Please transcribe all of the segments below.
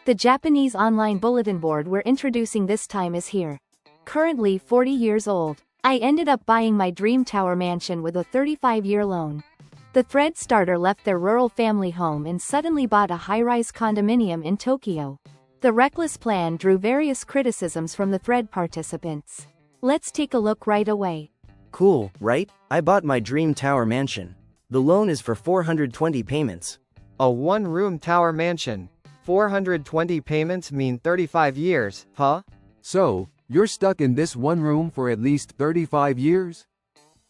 The Japanese online bulletin board we're introducing this time is here. Currently 40 years old, I ended up buying my dream tower mansion with a 35-year loan. The thread starter left their rural family home and suddenly bought a high-rise condominium in Tokyo. The reckless plan drew various criticisms from the thread participants. Let's take a look right away. Cool, right? I bought my dream tower mansion. The loan is for 420 payments. A one-room tower mansion. 420 payments mean 35 years, huh? So, you're stuck in this one room for at least 35 years?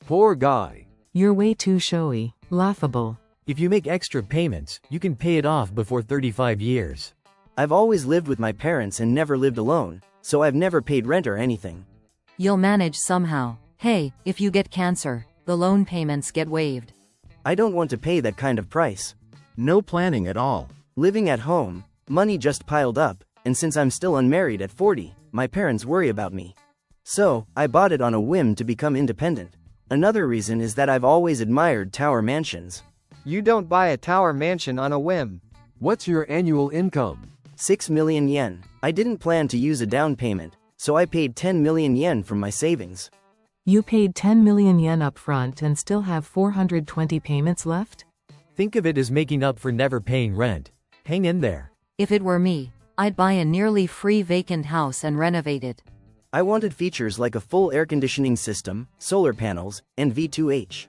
Poor guy. You're way too showy. Laughable. If you make extra payments, you can pay it off before 35 years. I've always lived with my parents and never lived alone, so I've never paid rent or anything. You'll manage somehow. Hey, if you get cancer, the loan payments get waived. I don't want to pay that kind of price. No planning at all. Living at home, money just piled up, and since I'm still unmarried at 40, my parents worry about me. So, I bought it on a whim to become independent. Another reason is that I've always admired tower mansions. You don't buy a tower mansion on a whim. What's your annual income? 6 million yen. I didn't plan to use a down payment, so I paid 10 million yen from my savings. You paid 10 million yen up front and still have 420 payments left? Think of it as making up for never paying rent. Hang in there. If it were me, I'd buy a nearly free vacant house and renovate it. I wanted features like a full air conditioning system, solar panels, and V2H.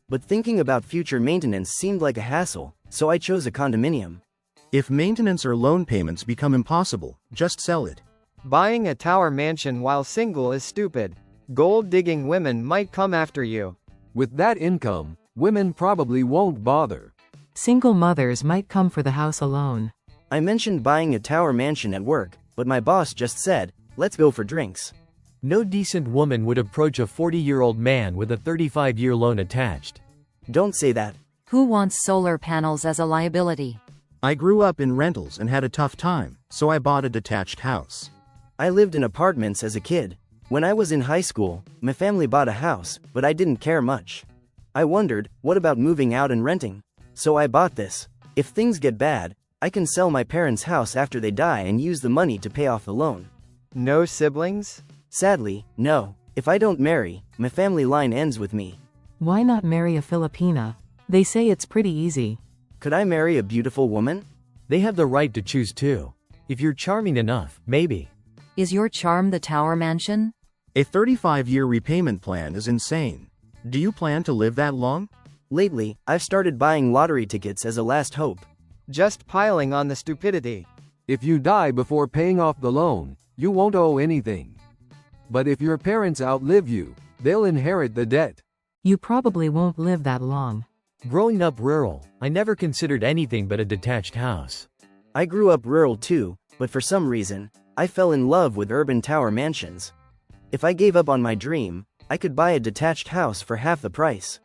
But thinking about future maintenance seemed like a hassle, so I chose a condominium. If maintenance or loan payments become impossible, just sell it. Buying a tower mansion while single is stupid. Gold-digging women might come after you. With that income, women probably won't bother. Single mothers might come for the house alone. I mentioned buying a tower mansion at work, but my boss just said, let's go for drinks. No decent woman would approach a 40-year-old man with a 35-year loan attached. Don't say that. Who wants solar panels as a liability? I grew up in rentals and had a tough time, so I bought a detached house. I lived in apartments as a kid. When I was in high school, my family bought a house, but I didn't care much. I wondered, what about moving out and renting? So I bought this. If things get bad, I can sell my parents' house after they die and use the money to pay off the loan. No siblings? Sadly, no. If I don't marry, my family line ends with me. Why not marry a Filipina? They say it's pretty easy. Could I marry a beautiful woman? They have the right to choose too. If you're charming enough, maybe. Is your charm the tower mansion? A 35-year repayment plan is insane. Do you plan to live that long? Lately, I've started buying lottery tickets as a last hope. Just piling on the stupidity. If you die before paying off the loan, you won't owe anything. But if your parents outlive you, they'll inherit the debt. You probably won't live that long. Growing up rural, I never considered anything but a detached house. I grew up rural too, but for some reason, I fell in love with urban tower mansions. If I gave up on my dream, I could buy a detached house for half the price.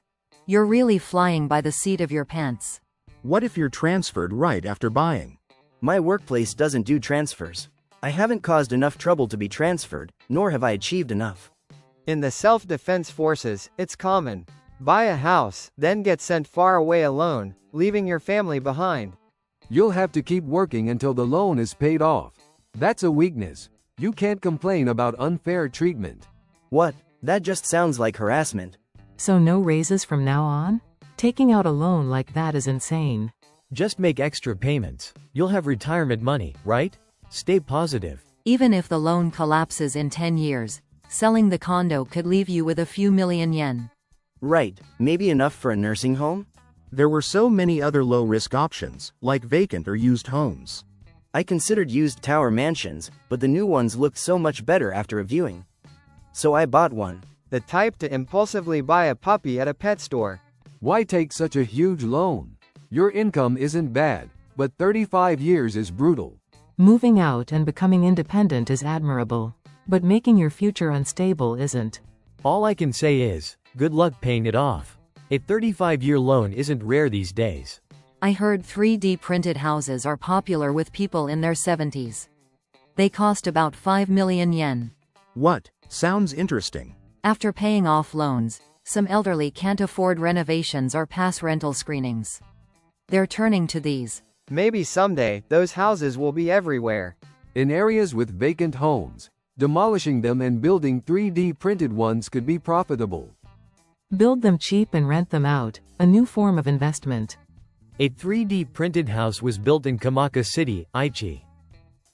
You're really flying by the seat of your pants. What if you're transferred right after buying? My workplace doesn't do transfers. I haven't caused enough trouble to be transferred, nor have I achieved enough. In the self-defense forces, it's common. Buy a house, then get sent far away alone, leaving your family behind. You'll have to keep working until the loan is paid off. That's a weakness. You can't complain about unfair treatment. What? That just sounds like harassment. So no raises from now on? Taking out a loan like that is insane. Just make extra payments. You'll have retirement money, right? Stay positive. Even if the loan collapses in 10 years, selling the condo could leave you with a few million yen. Right, maybe enough for a nursing home? There were so many other low-risk options, like vacant or used homes. I considered used tower mansions, but the new ones looked so much better after a viewing. So I bought one. The type to impulsively buy a puppy at a pet store. Why take such a huge loan? Your income isn't bad, but 35 years is brutal. Moving out and becoming independent is admirable. But making your future unstable isn't. All I can say is, good luck paying it off. A 35-year loan isn't rare these days. I heard 3D printed houses are popular with people in their 70s. They cost about 5 million yen. What? Sounds interesting. After paying off loans, some elderly can't afford renovations or pass rental screenings. They're turning to these. Maybe someday, those houses will be everywhere. In areas with vacant homes, demolishing them and building 3D printed ones could be profitable. Build them cheap and rent them out, a new form of investment. A 3D printed house was built in Kamaka City, Aichi.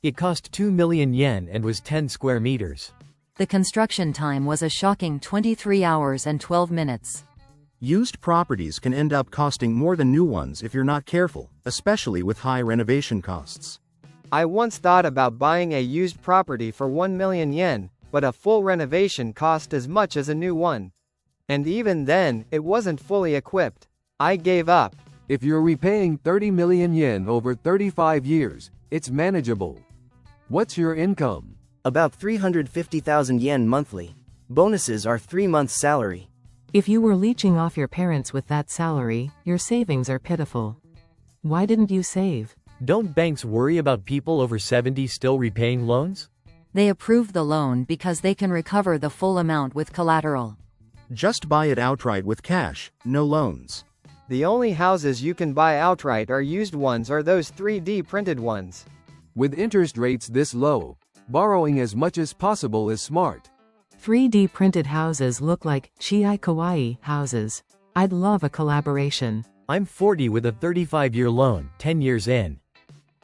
It cost 2 million yen and was 10 square meters. The construction time was a shocking 23 hours and 12 minutes. Used properties can end up costing more than new ones if you're not careful, especially with high renovation costs. I once thought about buying a used property for 1 million yen, but a full renovation cost as much as a new one. And even then, it wasn't fully equipped. I gave up. If you're repaying 30 million yen over 35 years, it's manageable. What's your income? About 350,000 yen monthly. Bonuses are 3 months' salary. If you were leeching off your parents with that salary, your savings are pitiful. Why didn't you save? Don't banks worry about people over 70 still repaying loans? They approved the loan because they can recover the full amount with collateral. Just buy it outright with cash, no loans. The only houses you can buy outright are used ones or those 3D printed ones. With interest rates this low, borrowing as much as possible is smart. 3D printed houses look like Chiai Kawaii houses. I'd love a collaboration. I'm 40 with a 35-year loan, 10 years in.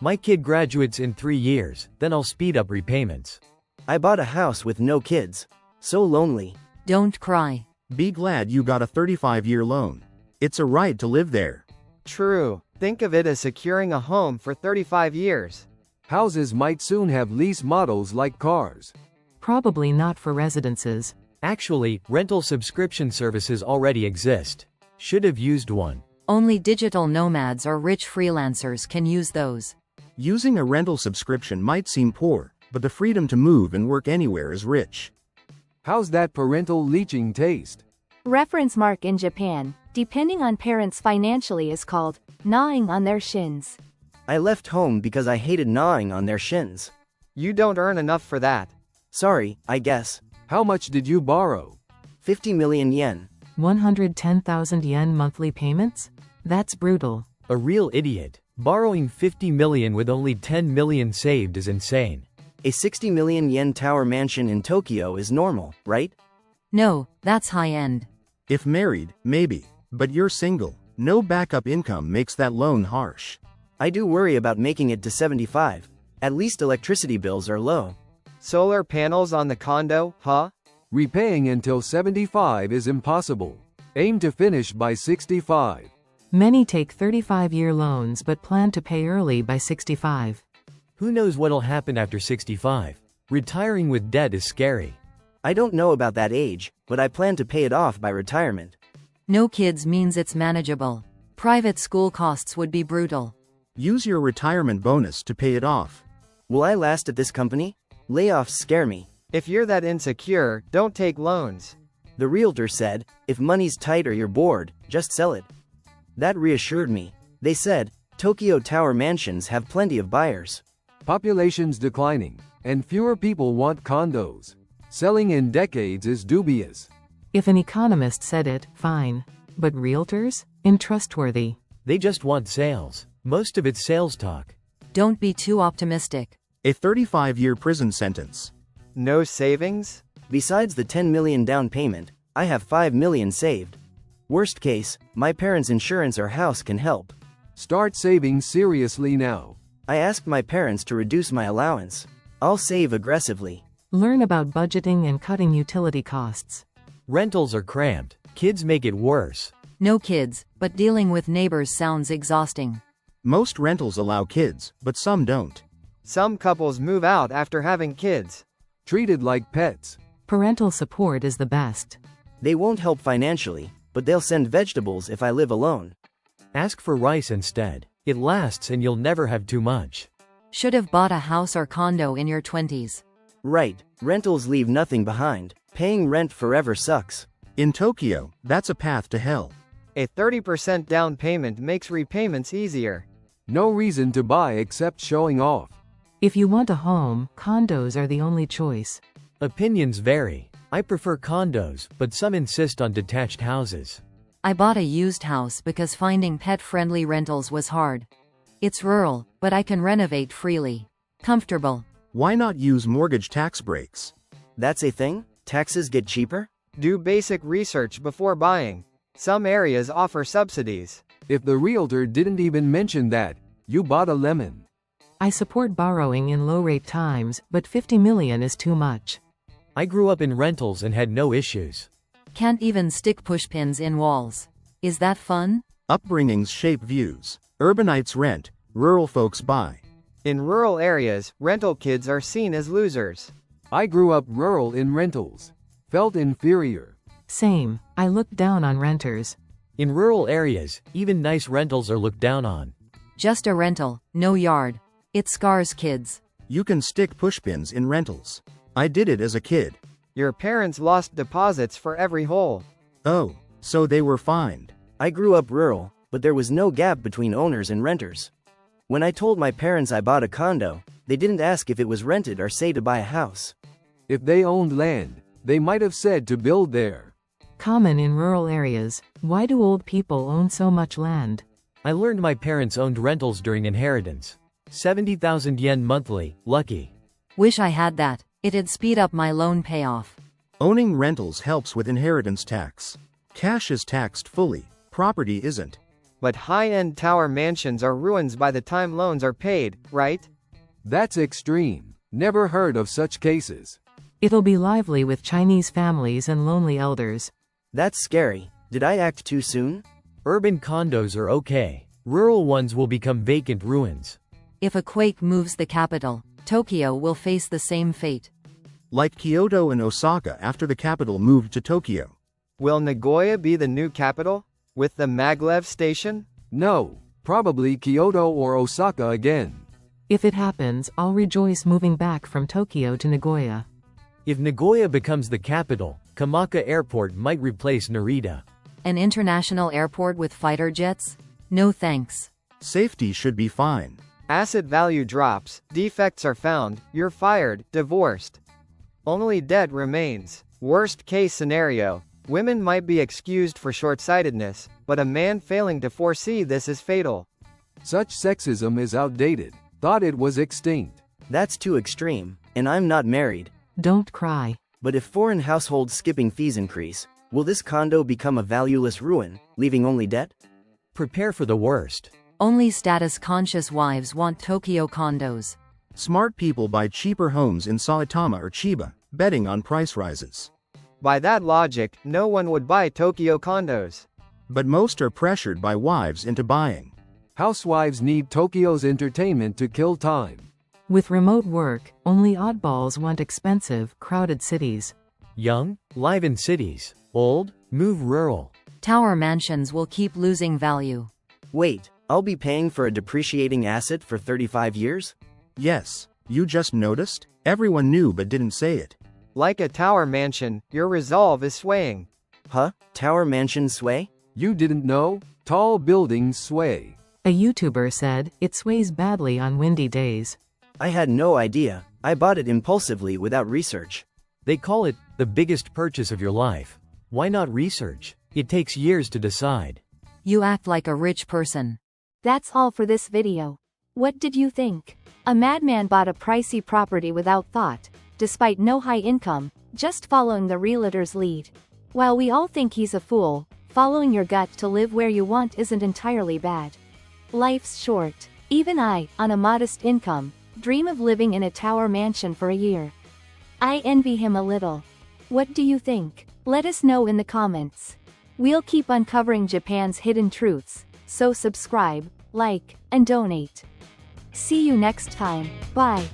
My kid graduates in 3 years, then I'll speed up repayments. I bought a house with no kids. So lonely. Don't cry. Be glad you got a 35-year loan. It's a right to live there. True. Think of it as securing a home for 35 years. Houses might soon have lease models like cars. Probably not for residences. Actually, rental subscription services already exist. Should have used one. Only digital nomads or rich freelancers can use those. Using a rental subscription might seem poor, but the freedom to move and work anywhere is rich. How's that parental leeching taste? Reference mark in Japan, depending on parents financially, is called gnawing on their shins. I left home because I hated gnawing on their shins. You don't earn enough for that. Sorry, I guess. How much did you borrow? 50 million yen. 110,000 yen monthly payments? That's brutal. A real idiot. Borrowing 50 million with only 10 million saved is insane. A 60 million yen tower mansion in Tokyo is normal, right? No, that's high-end. If married, maybe. But you're single. No backup income makes that loan harsh. I do worry about making it to 75. At least electricity bills are low. Solar panels on the condo, huh? Repaying until 75 is impossible. Aim to finish by 65. Many take 35-year loans but plan to pay early by 65. Who knows what'll happen after 65? Retiring with debt is scary. I don't know about that age, but I plan to pay it off by retirement. No kids means it's manageable. Private school costs would be brutal. Use your retirement bonus to pay it off. Will I last at this company? Layoffs scare me. If you're that insecure, don't take loans. The realtor said, if money's tight or you're bored, just sell it. That reassured me. They said, Tokyo Tower mansions have plenty of buyers. Population's declining, and fewer people want condos. Selling in decades is dubious. If an economist said it, fine. But realtors? Untrustworthy. They just want sales. Most of it's sales talk. Don't be too optimistic. A 35-year prison sentence. No savings? Besides the 10 million down payment, I have 5 million saved. Worst case, my parents' insurance or house can help. Start saving seriously now. I asked my parents to reduce my allowance. I'll save aggressively. Learn about budgeting and cutting utility costs. Rentals are cramped. Kids make it worse. No kids, but dealing with neighbors sounds exhausting. Most rentals allow kids, but some don't. Some couples move out after having kids. Treated like pets. Parental support is the best. They won't help financially, but they'll send vegetables if I live alone. Ask for rice instead. It lasts and you'll never have too much. Should have bought a house or condo in your 20s. Right, rentals leave nothing behind. Paying rent forever sucks. In Tokyo, that's a path to hell. A 30% down payment makes repayments easier. No reason to buy except showing off. If you want a home, condos are the only choice. Opinions vary. I prefer condos, but some insist on detached houses. I bought a used house because finding pet-friendly rentals was hard. It's rural, but I can renovate freely. Comfortable. Why not use mortgage tax breaks? That's a thing? Taxes get cheaper? Do basic research before buying. Some areas offer subsidies. If the realtor didn't even mention that, you bought a lemon. I support borrowing in low-rate times, but 50 million is too much. I grew up in rentals and had no issues. Can't even stick pushpins in walls. Is that fun? Upbringings shape views. Urbanites rent, rural folks buy. In rural areas, rental kids are seen as losers. I grew up rural in rentals. Felt inferior. Same. I look down on renters. In rural areas, even nice rentals are looked down on. Just a rental, no yard. It scars kids. You can stick pushpins in rentals. I did it as a kid. Your parents lost deposits for every hole. Oh, so they were fined. I grew up rural, but there was no gap between owners and renters. When I told my parents I bought a condo, they didn't ask if it was rented or say to buy a house. If they owned land, they might have said to build there. Common in rural areas. Why do old people own so much land? I learned my parents owned rentals during inheritance. 70,000 yen monthly, lucky. Wish I had that. It'd speed up my loan payoff. Owning rentals helps with inheritance tax. Cash is taxed fully, property isn't. But high-end tower mansions are ruins by the time loans are paid, right? That's extreme. Never heard of such cases. It'll be lively with Chinese families and lonely elders. That's scary. Did I act too soon? Urban condos are okay. Rural ones will become vacant ruins. If a quake moves the capital, Tokyo will face the same fate. Like Kyoto and Osaka after the capital moved to Tokyo. Will Nagoya be the new capital? With the maglev station? No, probably Kyoto or Osaka again. If it happens, I'll rejoice moving back from Tokyo to Nagoya. If Nagoya becomes the capital, Kamaka Airport might replace Narita. An international airport with fighter jets? No thanks. Safety should be fine. Asset value drops, defects are found, you're fired, divorced. Only debt remains. Worst case scenario. Women might be excused for short-sightedness, but a man failing to foresee this is fatal. Such sexism is outdated. Thought it was extinct. That's too extreme, and I'm not married. Don't cry. But if foreign household skipping fees increase, will this condo become a valueless ruin, leaving only debt? Prepare for the worst. Only status-conscious wives want Tokyo condos. Smart people buy cheaper homes in Saitama or Chiba, betting on price rises. By that logic, no one would buy Tokyo condos. But most are pressured by wives into buying. Housewives need Tokyo's entertainment to kill time. With remote work, only oddballs want expensive, crowded cities. Young, live in cities. Old, move rural. Tower mansions will keep losing value. Wait, I'll be paying for a depreciating asset for 35 years? Yes, you just noticed? Everyone knew but didn't say it. Like a tower mansion, your resolve is swaying. Huh? Tower mansion sway? You didn't know? Tall buildings sway. A YouTuber said, it sways badly on windy days. I had no idea. I bought it impulsively without research. They call it the biggest purchase of your life. Why not research? It takes years to decide. You act like a rich person. That's all for this video. What did you think? A madman bought a pricey property without thought, despite no high income, just following the realtor's lead. While we all think he's a fool, following your gut to live where you want isn't entirely bad. Life's short. Even I, on a modest income, dream of living in a tower mansion for a year. I envy him a little. What do you think? Let us know in the comments. We'll keep uncovering Japan's hidden truths, so subscribe, like, and donate. See you next time. Bye.